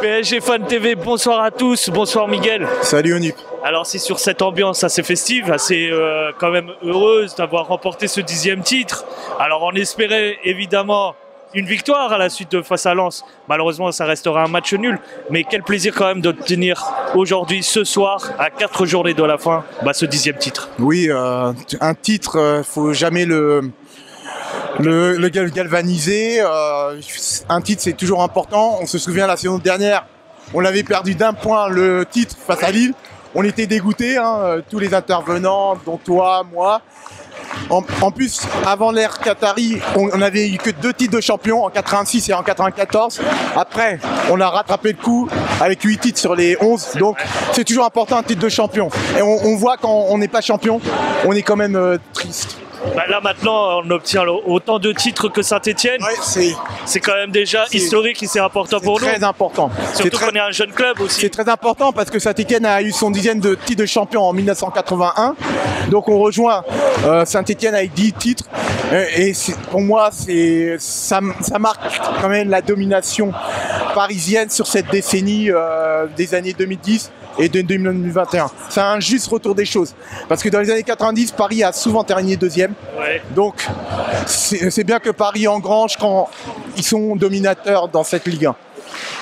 PSG Fan TV, bonsoir à tous, bonsoir Miguel. Salut Onip. Alors c'est sur cette ambiance assez festive, assez quand même heureuse d'avoir remporté ce 10e titre. Alors on espérait évidemment une victoire à la suite de face à Lens. Malheureusement ça restera un match nul, mais quel plaisir quand même d'obtenir aujourd'hui, ce soir, à 4 journées de la fin, ce 10e titre. Oui, un titre, faut jamais le galvaniser. Un titre c'est toujours important. On se souvient la saison dernière, on avait perdu d'1 point le titre face à Lille. On était dégoûtés, tous les intervenants, dont toi, moi. En plus, avant l'ère Qatari, on n'avait eu que 2 titres de champion, en 86 et en 94. Après, on a rattrapé le coup avec 8 titres sur les 11. Donc, c'est toujours important un titre de champion. Et on voit quand on n'est pas champion, on est quand même triste. Là maintenant, on obtient autant de titres que Saint-Etienne. Ouais, c'est quand même déjà historique et c'est important pour nous. C'est très important. Surtout qu'on est un jeune club aussi. C'est très important parce que Saint-Etienne a eu son 10e de titre de champion en 1981. Donc on rejoint Saint-Etienne avec 10 titres. Et pour moi, ça marque quand même la domination parisienne sur cette décennie des années 2010. Et de 2021. C'est un juste retour des choses. Parce que dans les années 90, Paris a souvent terminé 2e. Ouais. Donc, c'est bien que Paris engrange quand ils sont dominateurs dans cette Ligue 1.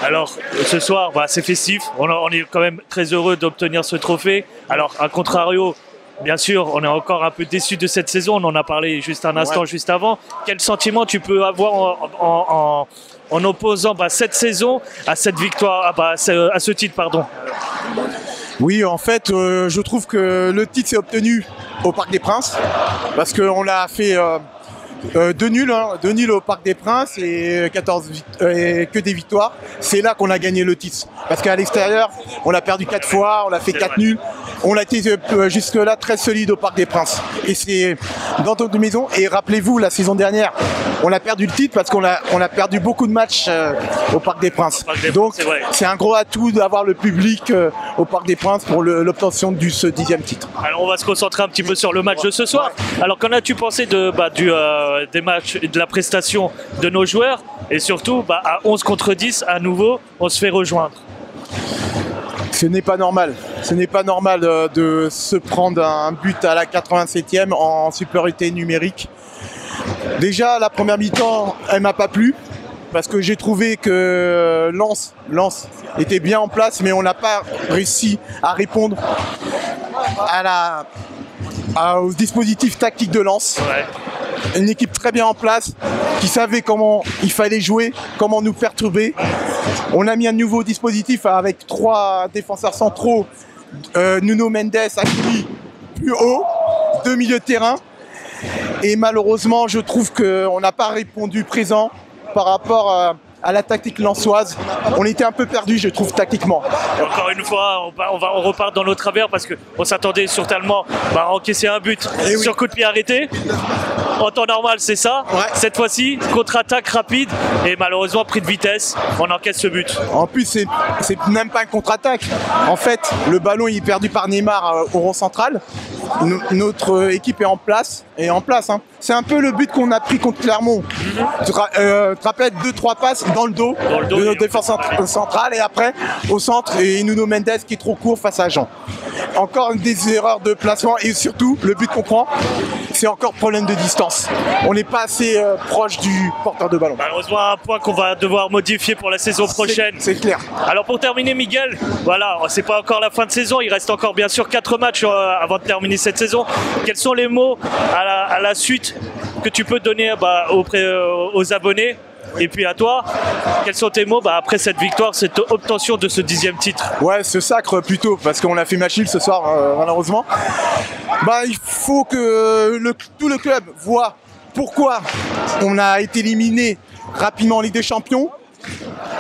Alors, ce soir, c'est festif. On est quand même très heureux d'obtenir ce trophée. Alors, à contrario, bien sûr, on est encore un peu déçu de cette saison. On en a parlé juste un instant, juste avant. Quel sentiment tu peux avoir en opposant cette saison à cette victoire, à ce titre, pardon? Oui, en fait, je trouve que le titre s'est obtenu au Parc des Princes parce qu'on l'a fait 2 nuls au Parc des Princes et que des victoires. C'est là qu'on a gagné le titre. Parce qu'à l'extérieur, on l'a perdu 4 fois, on a fait 4 nuls. On a été jusque-là très solide au Parc des Princes. Et c'est dans notre maison. Et rappelez-vous, la saison dernière, on a perdu le titre parce qu'on a perdu beaucoup de matchs au Parc des Princes. Donc c'est un gros atout d'avoir le public au Parc des Princes pour l'obtention de ce 10e titre. Alors on va se concentrer un petit peu sur le match de ce soir. Ouais. Alors qu'en as-tu pensé des matchs et de la prestation de nos joueurs? Et surtout, à 11 contre 10, à nouveau, on se fait rejoindre. Ce n'est pas normal. Ce n'est pas normal de se prendre un but à la 87e en supériorité numérique. Déjà, la première mi-temps, elle m'a pas plu parce que j'ai trouvé que Lens était bien en place, mais on n'a pas réussi à répondre au dispositif tactique de Lens. Ouais. Une équipe très bien en place, qui savait comment il fallait jouer, comment nous perturber. On a mis un nouveau dispositif avec 3 défenseurs centraux, Nuno Mendes, Hakimi, plus haut, 2 milieux de terrain. Et malheureusement, je trouve qu'on n'a pas répondu présent par rapport à la tactique lensoise. On était un peu perdu, je trouve, tactiquement. Encore une fois, on repart dans nos travers parce qu'on s'attendait certainement à encaisser un but sur coup de pied arrêté. En temps normal, c'est ça. Ouais. Cette fois-ci, contre-attaque rapide et malheureusement pris de vitesse, on encaisse ce but. En plus, c'est même pas un contre-attaque. En fait, le ballon il est perdu par Neymar au rond central. Notre équipe est en place. C'est un peu le but qu'on a pris contre Clermont. Tu te rappelles 2-3 passes dans le dos de notre défense centrale et après au centre et Nuno Mendes qui est trop court face à Jean. Encore des erreurs de placement et surtout le but qu'on prend, c'est encore problème de distance. On n'est pas assez proche du porteur de ballon. Malheureusement, un point qu'on va devoir modifier pour la saison prochaine. C'est clair. Alors pour terminer, Miguel, c'est pas encore la fin de saison. Il reste encore bien sûr 4 matchs avant de terminer cette saison. Quels sont les mots à la suite que tu peux donner aux abonnés? Et puis à toi, quels sont tes mots après cette victoire, cette obtention de ce 10e titre? Ouais, ce sacre plutôt, parce qu'on a fait match nul ce soir, malheureusement. Il faut que tout le club voit pourquoi on a été éliminé rapidement en Ligue des Champions,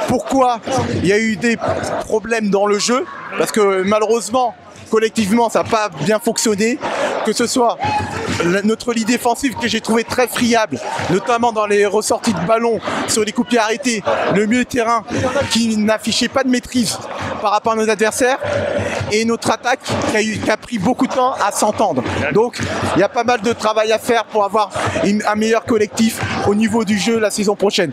pourquoi il y a eu des problèmes dans le jeu, parce que malheureusement, collectivement, ça n'a pas bien fonctionné, que ce soit notre ligne défensive que j'ai trouvé très friable, notamment dans les ressorties de ballon, sur les coups de pied arrêtés, le milieu de terrain qui n'affichait pas de maîtrise par rapport à nos adversaires, et notre attaque qui a pris beaucoup de temps à s'entendre. Donc il y a pas mal de travail à faire pour avoir un meilleur collectif au niveau du jeu la saison prochaine.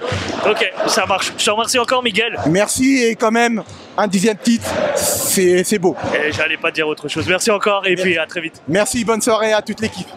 Ok, ça marche. Je te remercie encore, Miguel. Merci, et quand même un 10e titre, c'est beau. Et j'allais pas dire autre chose. Merci encore et puis à très vite. Merci, bonne soirée à toute l'équipe.